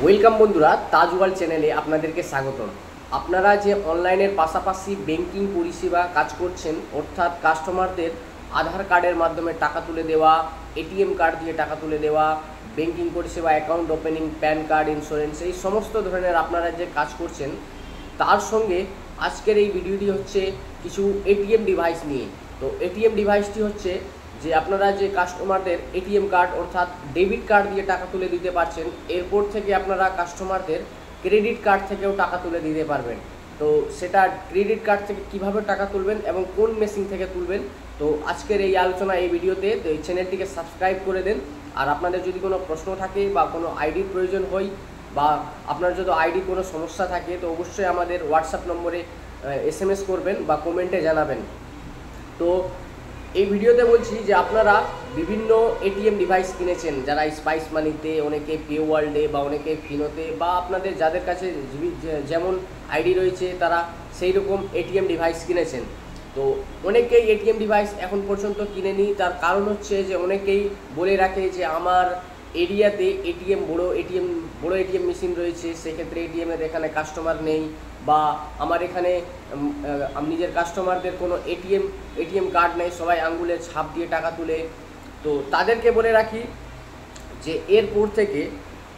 Welcome বন্ধুরা, তাজ world চ্যানেলে আপনাদেরকে স্বাগতম। আপনারা যে অনলাইনের পাশাপাশি ব্যাংকিং পরিষেবা কাজ করছেন, অর্থাৎ কাস্টমারদের আধার কার্ডের মাধ্যমে টাকা তুলে দেওয়া, এটিএম কার্ড দিয়ে টাকা তুলে দেওয়া, ব্যাংকিং পরিষেবা, account opening, pan card, insurance, এই সমস্ত ধরনের আপনারা যে কাজ করছেন, তার সঙ্গে আজকের এই ভিডিওটি হচ্ছে কিছু এটিএম ডিভাইস নিয়ে। তো এটিএম ডিভাইসটি হচ্ছে যে আপনারা যে কাস্টমারদের এটিএম কার্ড অর্থাৎ ডেবিট কার্ড দিয়ে টাকা তুলে দিতে পারছেন, এরপর থেকে আপনারা কাস্টমারদের ক্রেডিট কার্ড থেকেও টাকা তুলে দিতে পারবেন। তো সেটা ক্রেডিট কার্ড থেকে কিভাবে টাকা তুলবেন এবং কোন মেশিন থেকে তুলবেন, তো আজকের এই আলোচনা এই ভিডিওতে। তো এই চ্যানেলটিকে সাবস্ক্রাইব করে দেন। আর আপনাদের যদি কোনো প্রশ্ন থাকে বা কোনো আইডির প্রয়োজন হয় বা আপনার যদি আইডি কোনো সমস্যা থাকে, তো অবশ্যই আমাদের হোয়াটসঅ্যাপ নম্বরে SMS করবেন বা কমেন্টে জানাবেন। তো এই ভিডিওতে বলছি যে আপনারা বিভিন্ন এটিএম ডিভাইস কিনেছেন, যারা স্পাইস মানিতে, অনেকে পে ওয়ার্ল্ডে বা অনেকে ফিনোতে, বা আপনাদের যাদের কাছে যেমন আইডি রয়েছে তারা সেই রকম এটিএম ডিভাইস কিনেছেন। তো অনেকেই এটিএম ডিভাইস এখন পর্যন্ত কিনেনি। তার কারণ হচ্ছে যে অনেকেই বলে রাখে যে আমার এরিয়াতে বড় এটিএম মেশিন রয়েছে, সেক্ষেত্রে এটিএমের এখানে কাস্টমার নেই, বা আমার এখানে নিজের কাস্টমারদের কোনো এটিএম কার্ড নেই, সবাই আঙ্গুলের ছাপ দিয়ে টাকা তুলে। তো তাদেরকে বলে রাখি যে এরপর থেকে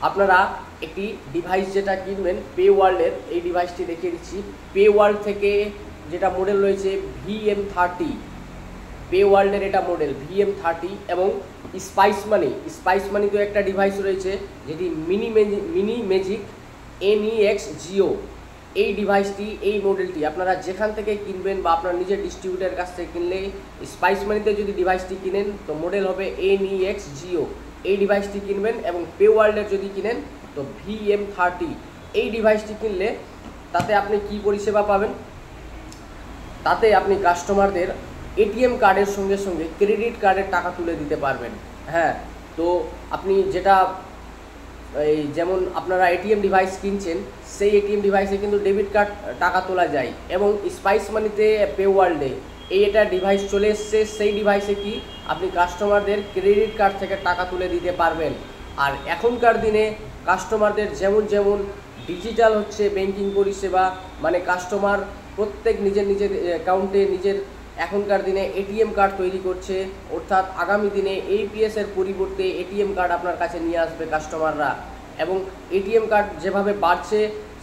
আপনারা একটি ডিভাইস যেটা কিনবেন পে ওয়ার্ল্ডের, এই ডিভাইসটি দেখিয়ে দিচ্ছি। পে ওয়ার্ল্ড থেকে যেটা মডেল রয়েছে VM30, পে ওয়ার্ল্ডের এটা মডেল VM30, এবং স্পাইস মানি তো একটা ডিভাইস রয়েছে যেটি মিনি ম্যাজিক NEX জিও। এই ডিভাইসটি, এই মডেলটি আপনারা যেখান থেকে কিনবেন বা আপনার নিজের ডিস্ট্রিবিউটারের কাছ থেকে কিনলে, স্পাইস মানিতে যদি ডিভাইসটি কিনেন তো মডেল হবে NEX জিও, এই ডিভাইসটি কিনবেন। এবং পে ওয়ার্ল্ডের যদি কিনেন তো VM30, এই ডিভাইসটি কিনলে তাতে আপনি কি পরিষেবা পাবেন, তাতে আপনি কাস্টমারদের এটিএম কার্ডের সঙ্গে সঙ্গে ক্রেডিট কার্ডের টাকা তুলে দিতে পারবেন। হ্যাঁ, তো আপনি যেটা এই যেমন আপনারা এটিএম ডিভাইস কিনছেন, সেই এটিএম ডিভাইসে কিন্তু ডেবিট কার্ড টাকা তোলা যায়, এবং স্পাইস মানিতে, পে ওয়ার্ল্ডে এটা ডিভাইস চলে এসছে। সেই ডিভাইসে কি আপনি কাস্টমারদের ক্রেডিট কার্ড থেকে টাকা তুলে দিতে পারবেন। আর এখনকার দিনে কাস্টমারদের যেমন ডিজিটাল হচ্ছে ব্যাংকিং পরিষেবা, মানে কাস্টমার প্রত্যেক নিজের অ্যাকাউন্টে এখনকার দিনে এটিএম কার্ড তৈরি করছে, অর্থাৎ আগামী দিনে APS এর পরিবর্তে এটিএম কার্ড আপনার কাছে নিয়ে আসবে কাস্টমাররা। এবং এটিএম কার্ড যেভাবে বাড়ছে,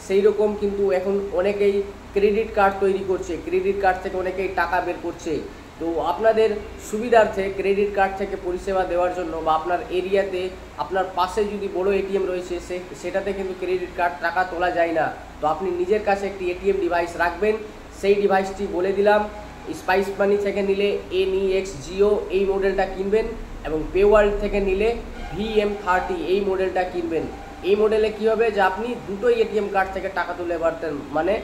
সেই রকম কিন্তু এখন অনেকেই ক্রেডিট কার্ড তৈরি করছে, ক্রেডিট কার্ড থেকে অনেকেই টাকা বের করছে। তো আপনাদের সুবিধার্থে ক্রেডিট কার্ড থেকে পরিষেবা দেওয়ার জন্য, বা আপনার এরিয়াতে আপনার পাশে যদি বড় এটিএম রয়েছে, সেটাতে কিন্তু ক্রেডিট কার্ড টাকা তোলা যায় না। তো আপনি নিজের কাছে একটি এটিএম ডিভাইস রাখবেন। সেই ডিভাইসটি বলে দিলাম, স্পাইস মানি থেকে নিলে NEX জিও এই মডেলটা কিনবেন, এবং পে ওয়ার্ল্ড থেকে নিলে VM30 এই মডেলটা কিনবেন। এই মডেলে কী হবে যে আপনি দুটোই এটিএম কার্ড থেকে টাকা তুলে পারতেন, মানে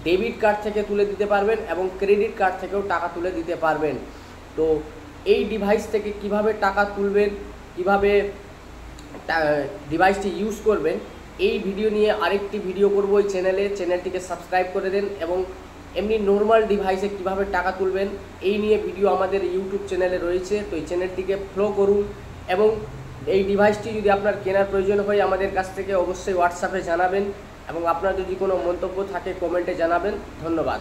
ডেবিট কার্ড থেকে তুলে দিতে পারবেন এবং ক্রেডিট কার্ড থেকেও টাকা তুলে দিতে পারবেন। তো এই ডিভাইস থেকে কিভাবে টাকা তুলবেন, কিভাবে ডিভাইসটি ইউজ করবেন, এই ভিডিও নিয়ে আরেকটি ভিডিও করব এই চ্যানেলটিকে সাবস্ক্রাইব করে দেন। এবং এমনি নর্মাল ডিভাইসে কিভাবে টাকা তুলবেন এই নিয়ে ভিডিও আমাদের ইউটিউব চ্যানেলে রয়েছে। তো এই চ্যানেলটিকে ফলো করুন, এবং এই ডিভাইসটি যদি আপনার কেনার প্রয়োজন হয় আমাদের কাছ থেকে অবশ্যই হোয়াটসঅ্যাপে জানাবেন, এবং আপনার যদি কোনো মন্তব্য থাকে কমেন্টে জানাবেন। ধন্যবাদ।